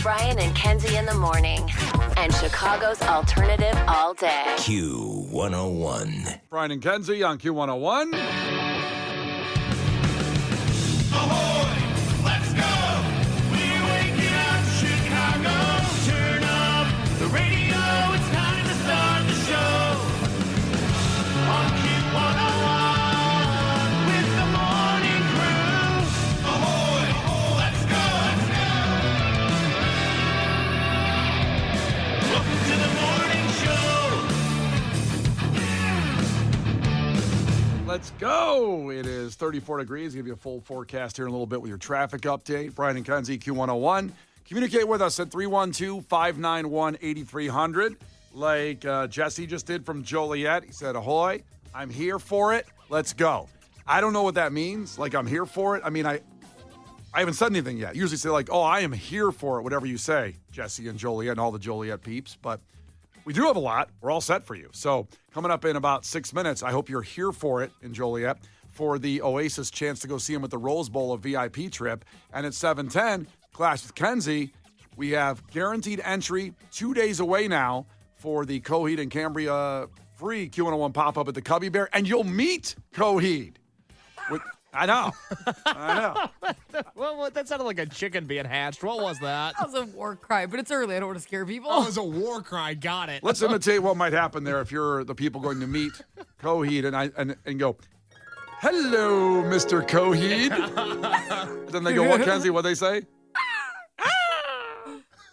Brian and Kenzie in the morning. And Chicago's alternative all day. Q101. Brian and Kenzie on Q101. Ahoy! Let's go! We're waking up Chicago. Turn up the radio. It's time to start the show. On Q101 with the morning crew. Ahoy! Let's go! Welcome to the morning show. Let's go. It is 34 degrees. Give you a full forecast here in a little bit with your traffic update. Brian and Kenzie, Q101. Communicate with us at 312-591-8300. Like Jesse just did from Joliet. He said, ahoy, I'm here for it. Let's go. I don't know what that means. Like, I'm here for it. I mean, I haven't said anything yet. Usually say like, oh, I am here for it, whatever you say, Jesse and Joliet and all the Joliet peeps. But we do have a lot. We're all set for you. So coming up in about 6 minutes, I hope you're here for it in Joliet for the Oasis chance to go see him at the Rose Bowl, a VIP trip. And at 7:10, Clash with Kenzie, we have guaranteed entry 2 days away now for the Coheed and Cambria free Q101 pop-up at the Cubby Bear. And you'll meet Coheed. I know. Well, that sounded like a chicken being hatched. What was that? That was a war cry, but it's early. I don't want to scare people. Oh, it was a war cry. Got it. Let's imitate what might happen there if you're the people going to meet Coheed and go, hello, Mr. Coheed. Then they go, what, Kenzie? What they say?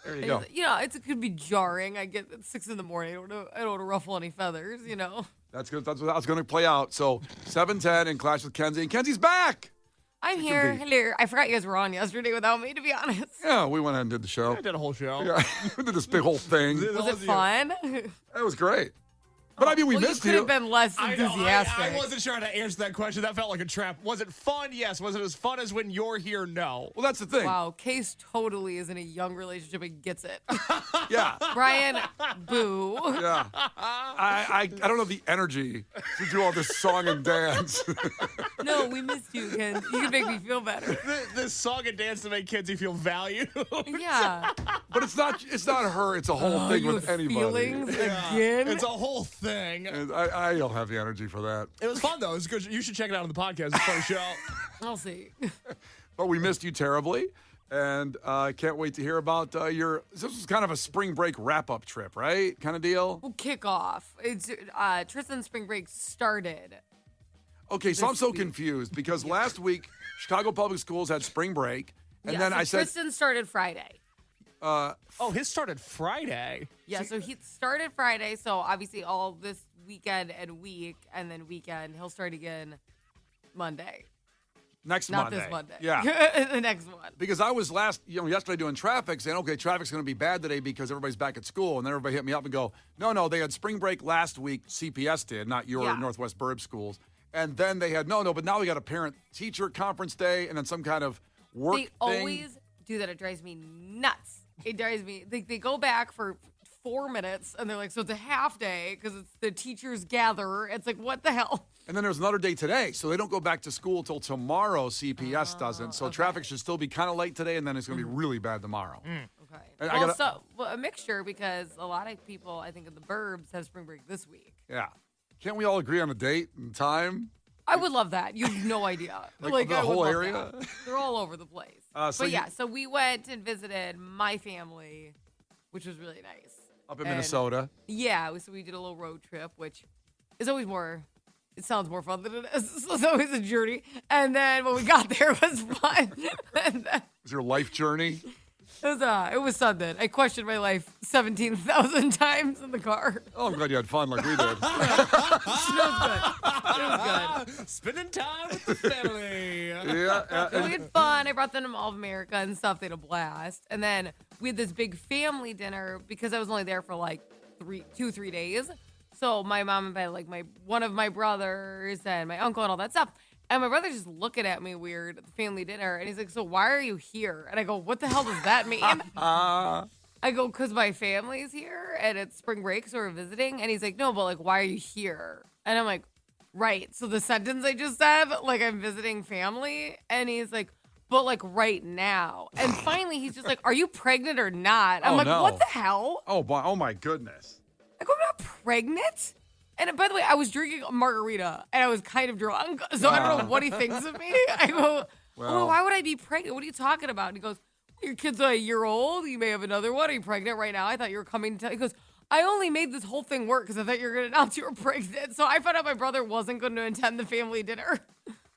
There you go. You know, it could be jarring. I get it's 6 a.m. I don't want to ruffle any feathers, you know. That's good. That's what I was going to play out. So 7:10 and Clash with Kenzie. And Kenzie's back. I'm here. Hello. I forgot you guys were on yesterday without me, to be honest. Yeah, we went ahead and did the show. I did a whole show. Yeah, we did this big whole thing. Was it fun? It was great. But I mean, we missed you. Could have been less enthusiastic. I wasn't sure how to answer that question. That felt like a trap. Was it fun? Yes. Was it as fun as when you're here? No. Well, that's the thing. Wow, Case totally is in a young relationship and gets it. Yeah. Brian, boo. Yeah. I don't have the energy to do all this song and dance. No, we missed you, Ken. You can make me feel better. This song and dance to make Kenzie feel valued. Yeah. But it's not her. It's a whole thing with anybody. Feelings again. It's a whole thing. And I don't have the energy for that. It was fun, though. It was good. You should check it out on the podcast. It's a funny show. I'll see. But we missed you terribly. And I can't wait to hear about this was kind of a spring break wrap-up trip, right? Kind of deal? We'll kick off. It's Tristan's spring break started. Okay, so I'm so confused because last week Chicago Public Schools had spring break. And then I said Tristan started Friday. His started Friday. Yeah, so he started Friday. So obviously all this weekend and week, and then weekend he'll start again Monday. Not Monday. This Monday. Yeah. The next one. Because I was yesterday doing traffic saying, okay, traffic's going to be bad today because everybody's back at school. And then everybody hit me up and go, no, they had spring break last week. CPS did, not your Northwest Burb schools. And then they had, but now we got a parent-teacher conference day and then some kind of work thing. They always do that. It drives me nuts. It drives me. They go back for 4 minutes and they're like, so it's a half day because it's the teachers gather. It's like, what the hell? And then there's another day today. So they don't go back to school till tomorrow. CPS doesn't. So traffic should still be kind of late today and then it's going to be really bad tomorrow. Okay. And a mixture because a lot of people, I think, in the burbs have spring break this week. Yeah. Can't we all agree on a date and time? I would love that. You have no idea. like the whole area? They're all over the place. So we went and visited my family, which was really nice. Up in Minnesota? Yeah. So we did a little road trip, which is always it sounds more fun than it is. So it's always a journey. And then when we got there, it was fun. Was your life journey? It was something. I questioned my life 17,000 times in the car. Oh, I'm glad you had fun like we did. It was good. Spending time with the family. Yeah. We had fun. I brought them to Mall of America and stuff. They had a blast. And then we had this big family dinner because I was only there for like 3 days. So my mom invited like one of my brothers and my uncle and all that stuff. And my brother's just looking at me weird at the family dinner. And he's like, so why are you here? And I go, what the hell does that mean? I go, because my family's here and it's spring break, so we're visiting. And he's like, no, but like, why are you here? And I'm like, right. So the sentence I just said, like I'm visiting family. And he's like, but like right now. And finally, he's just like, "Are you pregnant or not?" I'm like, no. "What the hell?" Oh my goodness. I go, "I'm not pregnant." And by the way, I was drinking a margarita and I was kind of drunk, so I don't know what he thinks of me. I go, "Well, why would I be pregnant? What are you talking about?" And he goes, "Your kid's a year old. You may have another one. Are you pregnant right now? I thought you were coming to." He goes, "I only made this whole thing work because I thought you were going to announce you were pregnant." So I found out my brother wasn't going to attend the family dinner.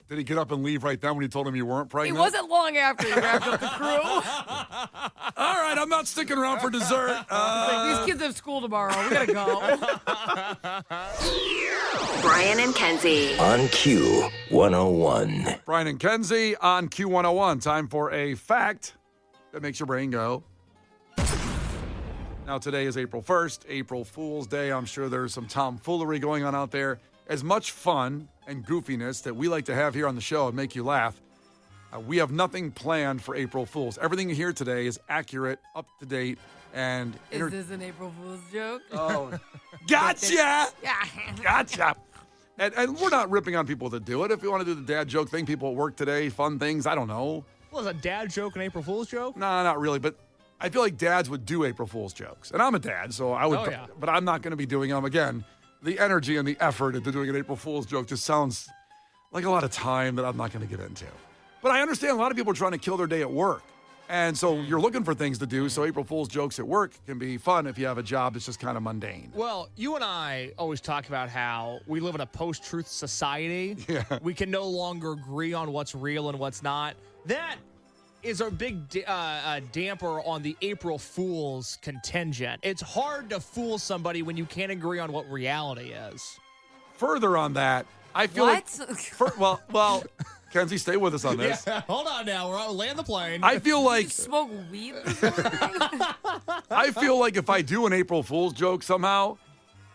Did he get up and leave right then when you told him you weren't It pregnant? wasn't long after he wrapped up the crew. All right, I'm not sticking around for dessert. Like, these kids have school tomorrow. We got to go. Brian and Kenzie. On Q101. Brian and Kenzie on Q101. Time for a fact that makes your brain go. Now, today is April 1st, April Fool's Day. I'm sure there's some tomfoolery going on out there. As much fun and goofiness that we like to have here on the show and make you laugh, we have nothing planned for April Fools. Everything you hear today is accurate, up to date, and Is this an April Fool's joke? Oh, gotcha! Yeah. Gotcha! And we're not ripping on people that do it. If you want to do the dad joke thing, people at work today, fun things, I don't know. Was a dad joke an April Fool's joke? No, not really, but I feel like dads would do April Fool's jokes. And I'm a dad, so I would, Oh, yeah. but I'm not going to be doing them again. The energy and the effort into doing an April Fool's joke just sounds like a lot of time that I'm not going to get into. But I understand a lot of people are trying to kill their day at work. And so you're looking for things to do. So April Fool's jokes at work can be fun if you have a job that's just kind of mundane. Well, you and I always talk about how we live in a post-truth society. Yeah. We can no longer agree on what's real and what's not. That is a big damper on the April Fool's contingent. It's hard to fool somebody when you can't agree on what reality is. Further on that, I feel What? well, Kenzie, stay with us on this. Yeah, hold on now. We're on land the plane. I feel like Smoke weed this morning? I feel like if I do an April Fool's joke somehow,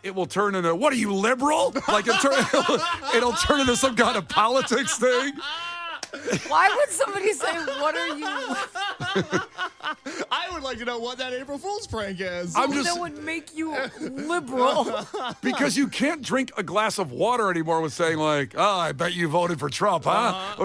it will turn into, what are you, liberal? Like it'll turn into some kind of politics thing. Why would somebody say, "What are you?" I would like to know what that April Fool's prank is. That would make you liberal. Because you can't drink a glass of water anymore with saying like, "Oh, I bet you voted for Trump, huh?"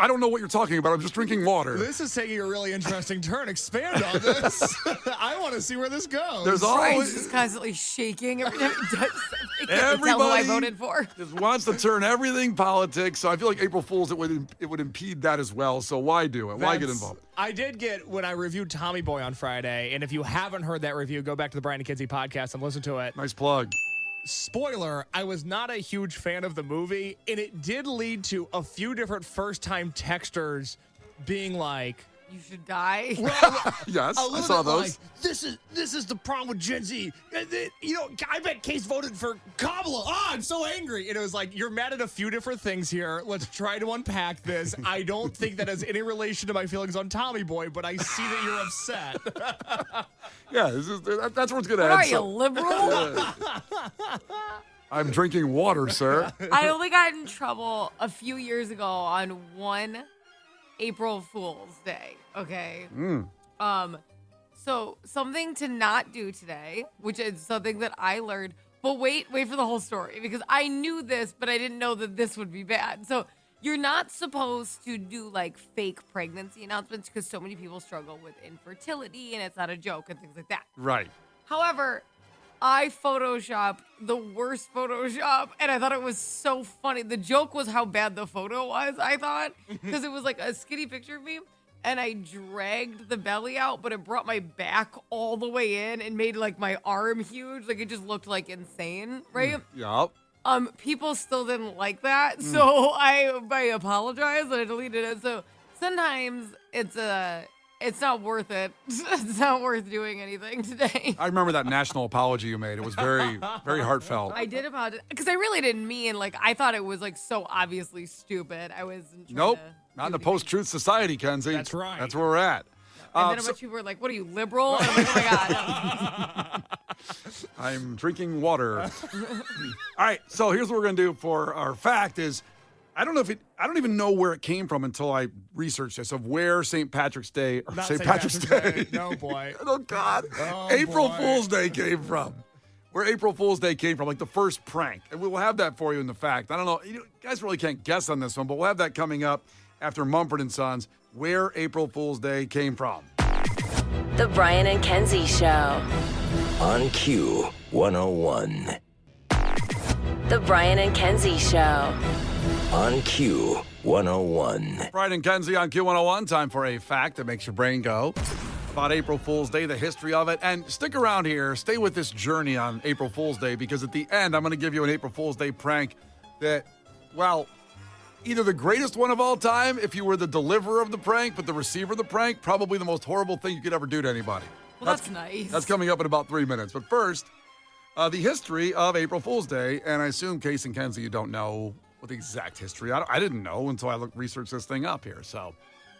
I don't know what you're talking about. I'm just drinking water. This is taking a really interesting turn. Expand on this. I want to see where this goes. There's Brian's always just constantly shaking every time he does something. He can't tell who everybody I voted for. just wants to turn everything politics. So I feel like April Fool's it would impede that as well. So why do it? Why get involved? I did get, when I reviewed Tommy Boy on Friday, and if you haven't heard that review, go back to the Brian and Kenzie podcast and listen to it. Nice plug. Spoiler, I was not a huge fan of the movie, and it did lead to a few different first-time texters being like, You should die. Yes, a I little saw bit those. like, this is the problem with Gen Z. I bet Case voted for Kamala. Oh, I'm so angry. And it was like, you're mad at a few different things here. Let's try to unpack this. I don't think that has any relation to my feelings on Tommy Boy, but I see that you're upset. Yeah, that's where it's going to What end. are you, liberal? I'm drinking water, sir. I only got in trouble a few years ago on one April Fool's Day. Okay. So something to not do today, which is something that I learned. But wait for the whole story because I knew this, but I didn't know that this would be bad. So you're not supposed to do like fake pregnancy announcements because so many people struggle with infertility and it's not a joke and things like that. Right. However, I photoshopped the worst Photoshop, and I thought it was so funny. The joke was how bad the photo was, I thought, because it was like a skinny picture of me, and I dragged the belly out, but it brought my back all the way in and made like my arm huge. Like it just looked like insane, right? Yup. People still didn't like that, so I apologized and I deleted it. So sometimes it's not worth it. It's not worth doing anything today. I remember that national apology you made. It was very, very heartfelt. I did apologize because I really didn't mean like I thought it was like so obviously stupid. I wasn't. Nope. To Not in do the post-truth society, Kenzie. That's right. That's where we're at. And then a So- bunch of people were like, "What are you, liberal?" And I'm like, "Oh my god." I'm drinking water. All right, so here's what we're gonna do for our fact is I don't even know where it came from until I researched this of where St. Patrick's Day or Not St. Patrick's Day. No, boy. Oh God. Oh, April boy. Fool's Day came from. Where April Fool's Day came from, like the first prank. And we will have that for you in the fact. I don't know. You guys really can't guess on this one, but we'll have that coming up after Mumford & Sons. where April Fool's Day came from. The Brian and Kenzie Show. On Q101. The Brian and Kenzie Show. On Q101. Brian and Kenzie on Q101. Time for a fact that makes your brain go. About April Fool's Day, the history of it. And stick around here. Stay with this journey on April Fool's Day because at the end, I'm going to give you an April Fool's Day prank that, well, either the greatest one of all time if you were the deliverer of the prank, but the receiver of the prank, probably the most horrible thing you could ever do to anybody. Well, that's nice. That's coming up in about 3 minutes. But first, the history of April Fool's Day. And I assume, Case and Kenzie, you don't know what the exact history. I didn't know until I researched this thing up here. So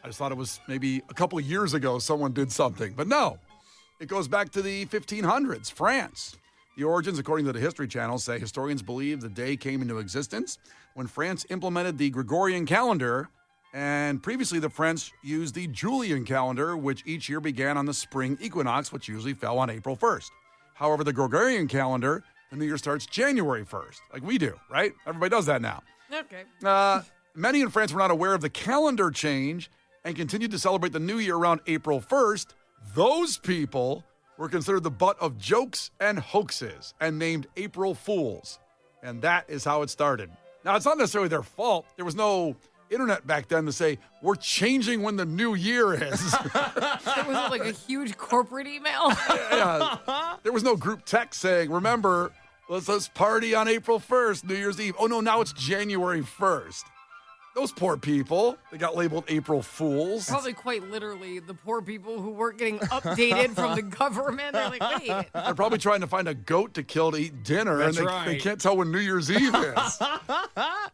I just thought it was maybe a couple of years ago someone did something. But no, it goes back to the 1500s, France. The origins, according to the History Channel, say historians believe the day came into existence when France implemented the Gregorian calendar, and previously the French used the Julian calendar, which each year began on the spring equinox, which usually fell on April 1st. However, the Gregorian calendar, the new year starts January 1st, like we do, right? Everybody does that now. Okay. Many in France were not aware of the calendar change and continued to celebrate the new year around April 1st. Those people were considered the butt of jokes and hoaxes and named April Fools. And that is how it started. Now, it's not necessarily their fault. There was no internet back then to say, we're changing when the new year is. It was like a huge corporate email. Yeah. There was no group text saying, remember, let's party on April 1st, New Year's Eve. Oh, no, now it's January 1st. Those poor people, they got labeled April Fools. Probably quite literally the poor people who weren't getting updated from the government. They're like, wait. They're probably trying to find a goat to kill to eat dinner, That's and right. they can't tell when New Year's Eve is.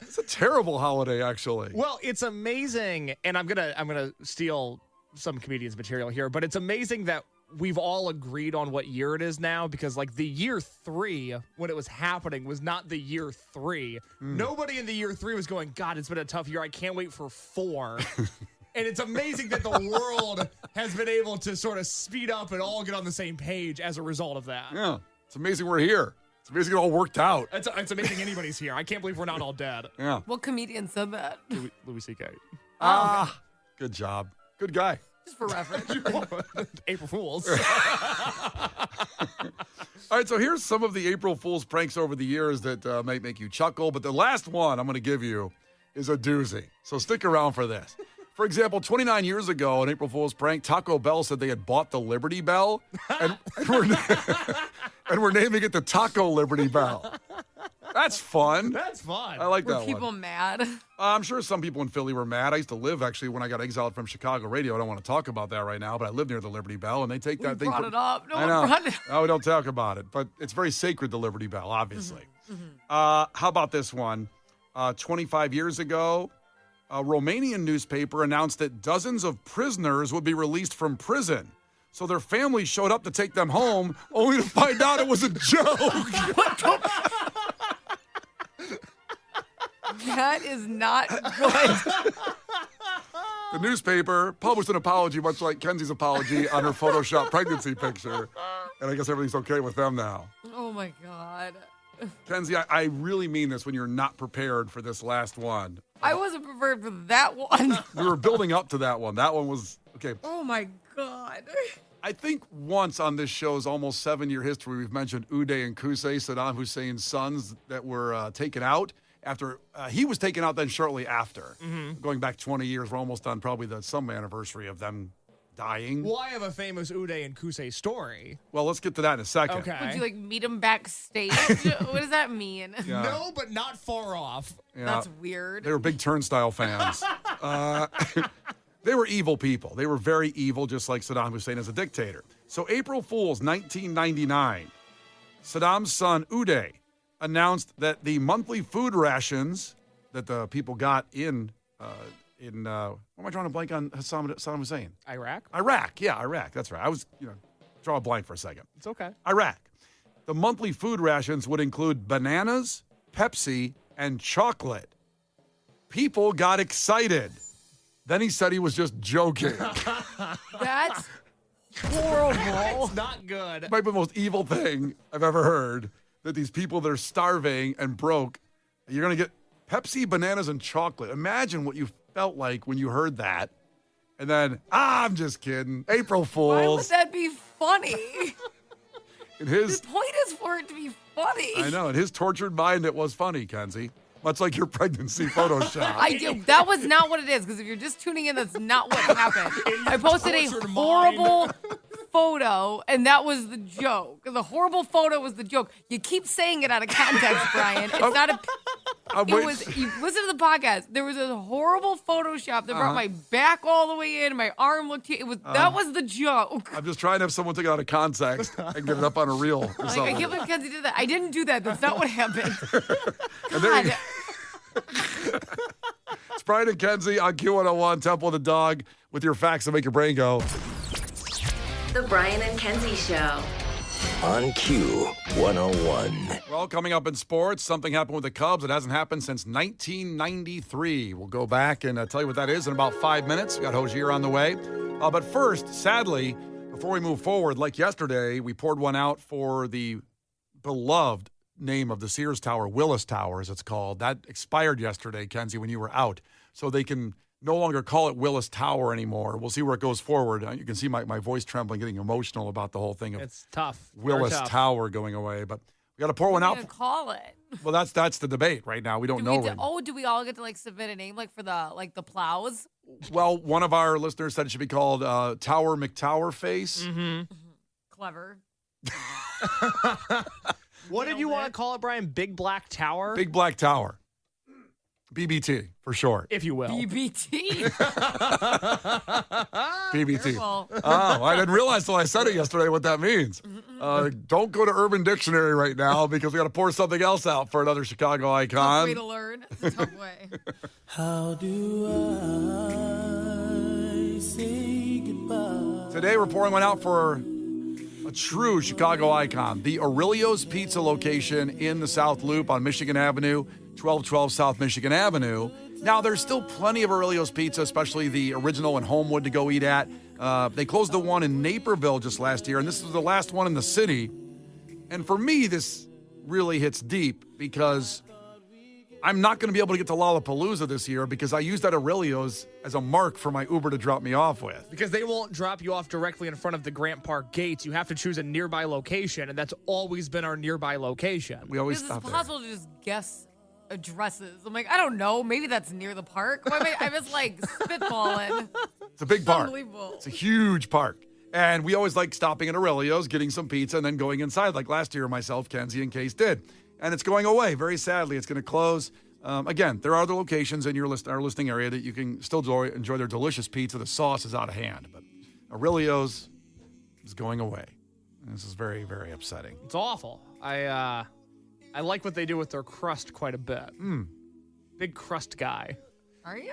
It's a terrible holiday, actually. Well, it's amazing, and I'm gonna steal some comedians' material here, but it's amazing that we've all agreed on what year it is now, because like the year 3 when it was happening was not the year 3. Nobody in the year 3 was going, God, it's been a tough year. I can't wait for 4. And it's amazing that the world has been able to sort of speed up and all get on the same page as a result of that. Yeah, it's amazing we're here. It's amazing it all worked out. It's amazing anybody's here. I can't believe we're not all dead. Yeah. What comedian said that? Louis C.K. Good job. Good guy. Just for reference. April Fools. All right, so here's some of the April Fool's pranks over the years that might make you chuckle, but the last one I'm going to give you is a doozy. So stick around for this. For example, 29 years ago, an April Fool's prank, Taco Bell said they had bought the Liberty Bell, and we're naming it the Taco Liberty Bell. That's fun. That's fun. I like Were that people one. mad? I'm sure some people in Philly were mad. I used to live, actually, when I got exiled from Chicago radio. I don't want to talk about that right now, but I lived near the Liberty Bell, and they take that thing. Brought it up. No I one know. brought it up. No, we don't talk about it, but it's very sacred, the Liberty Bell, obviously. How about this one? 25 years ago, a Romanian newspaper announced that dozens of prisoners would be released from prison. So their families showed up to take them home, only to find out it was a joke. That is not good. The newspaper published an apology, much like Kenzie's apology, on her Photoshop pregnancy picture. And I guess everything's okay with them now. Oh, my God. Kenzie, I really mean this when you're not prepared for this last one. I wasn't prepared for that one. We were building up to that one. That one was, okay. Oh, my God. I think once on this show's almost 7-year history, we've mentioned Uday and Qusay, Saddam Hussein's sons that were taken out. After he was taken out then shortly after. Going back 20 years, we're almost on probably some anniversary of them dying. Well, I have a famous Uday and Qusay story. Well, let's get to that in a second. Okay. Would you like meet him backstage? What does that mean? Yeah. No, but not far off. Yeah. That's weird. They were big Turnstile fans. They were evil people. They were very evil, just like Saddam Hussein as a dictator. So April Fool's 1999, Saddam's son Uday announced that the monthly food rations that the people got in what am I drawing a blank on Saddam Hussein? Iraq? Iraq. That's right. I was, draw a blank for a second. It's okay. Iraq. The monthly food rations would include bananas, Pepsi, and chocolate. People got excited. Then he said he was just joking. That's horrible. It's not good. It might be the most evil thing I've ever heard, that these people that are starving and broke, you're going to get Pepsi, bananas, and chocolate. Imagine what you felt like when you heard that. And then, I'm just kidding. April Why would Fools. that be funny? In his, The point is for it to be funny. I know, in his tortured mind, it was funny, Kenzie. Much like your pregnancy Photoshop. I do. That was not what it is, because if you're just tuning in, that's not what happened. I posted a horrible photo, and that was the joke. The horrible photo was the joke. You keep saying it out of context, Brian. It's not a... It was, you listen to the podcast. There was a horrible Photoshop that brought my back all the way in. My arm looked here. That was the joke. I'm just trying to have someone take it out of context and get it up on a reel or Like, something. I can't believe Kenzie did that. I didn't do that. That's not what happened. And there you God. It's Brian and Kenzie on Q101, Temple of the Dog, with your facts that make your brain go. The Brian and Kenzie Show. On Q101. Well, coming up in sports, something happened with the Cubs. It hasn't happened since 1993. We'll go back and tell you what that is in about 5 minutes. We got Hozier on the way. But first, sadly, before we move forward, like yesterday, we poured one out for the beloved name of the Sears Tower, Willis Tower, as it's called. That expired yesterday, Kenzie, when you were out. So they can no longer call it Willis Tower anymore. We'll see where it goes forward. You can see my voice trembling, getting emotional about the whole thing of It's tough. Willis Very tough. Tower going away. But we got to pour one What out. are you gonna call it? Well, that's the debate right now. We don't know. Do we all get to like submit a name like for the plows? Well, one of our listeners said it should be called Tower McTower Face. Mm-hmm. Clever. What did you want to call it, Brian? Big Black Tower? Big Black Tower. BBT for short. If you will. BBT. BBT. Careful. Oh, I didn't realize till I said it yesterday what that means. Don't go to Urban Dictionary right now because we got to pour something else out for another Chicago Tough icon. way to learn. It's a tough way. How do I say goodbye? Today we're pouring one out for a true Chicago icon, the Aurelio's Pizza location in the South Loop on Michigan Avenue, 1212 South Michigan Avenue. Now, there's still plenty of Aurelio's Pizza, especially the original in Homewood to go eat at. They closed the one in Naperville just last year, and this was the last one in the city. And for me, this really hits deep because I'm not going to be able to get to Lollapalooza this year because I used that Aurelio's as a mark for my Uber to drop me off with. Because they won't drop you off directly in front of the Grant Park gates. You have to choose a nearby location, and that's always been our nearby location. We always Is it stop there. possible to just guess addresses? I'm like, I don't know. Maybe that's near the park. Why am I just like spitballing? It's a big park. Unbelievable. It's a huge park. And we always like stopping at Aurelio's, getting some pizza, and then going inside. Like last year, myself, Kenzie, and Case did. And it's going away. Very sadly, it's going to close. Again, there are other locations in our listing area that you can still enjoy their delicious pizza. The sauce is out of hand. But Aurelio's is going away. And this is very, very upsetting. It's awful. I like what they do with their crust quite a bit. Big crust guy. Are you?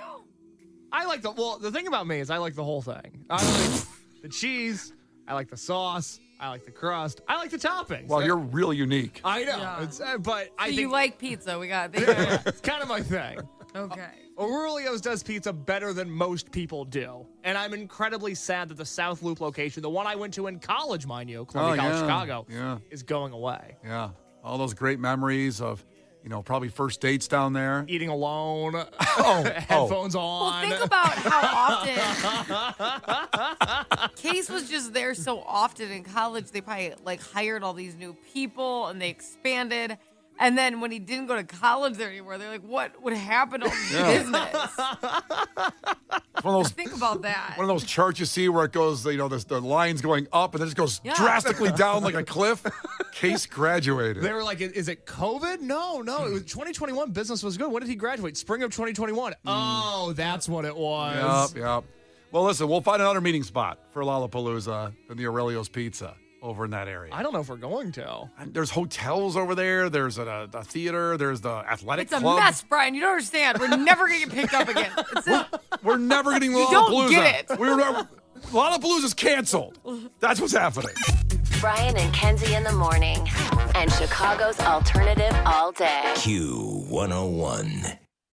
I like the thing about me is I like the whole thing. I like the cheese. I like the sauce. I like the crust. I like the toppings. Well, you're really unique. I know. Yeah. But I So think you like pizza? We got it's kind of my thing. Okay. Aurelio's does pizza better than most people do. And I'm incredibly sad that the South Loop location, the one I went to in college, mind you, Columbia College, Chicago, is going away. Yeah. All those great memories of, probably first dates down there. Eating alone, headphones on. Well, think about how often Case was just there so often in college. They probably hired all these new people and they expanded. And then when he didn't go to college there anymore, they're like, what would happen to all this business? It's one of those, Think about that. one of those charts you see where it goes, the line's going up and then it just goes drastically down like a cliff. Case graduated. They were like, is it COVID? No. It was 2021. Business was good. When did he graduate? Spring of 2021. Oh, that's what it was. Yep. Well, listen, we'll find another meeting spot for Lollapalooza and the Aurelio's Pizza over in that area. I don't know if we're going to. And there's hotels over there. There's a theater. There's the athletic It's a club. mess, Brian. You don't understand. We're never going to get picked up again. We're never getting Lollapalooza. don't get it. Lollapalooza's canceled. That's what's happening. Brian and Kenzie in the morning. And Chicago's alternative all day. Q101.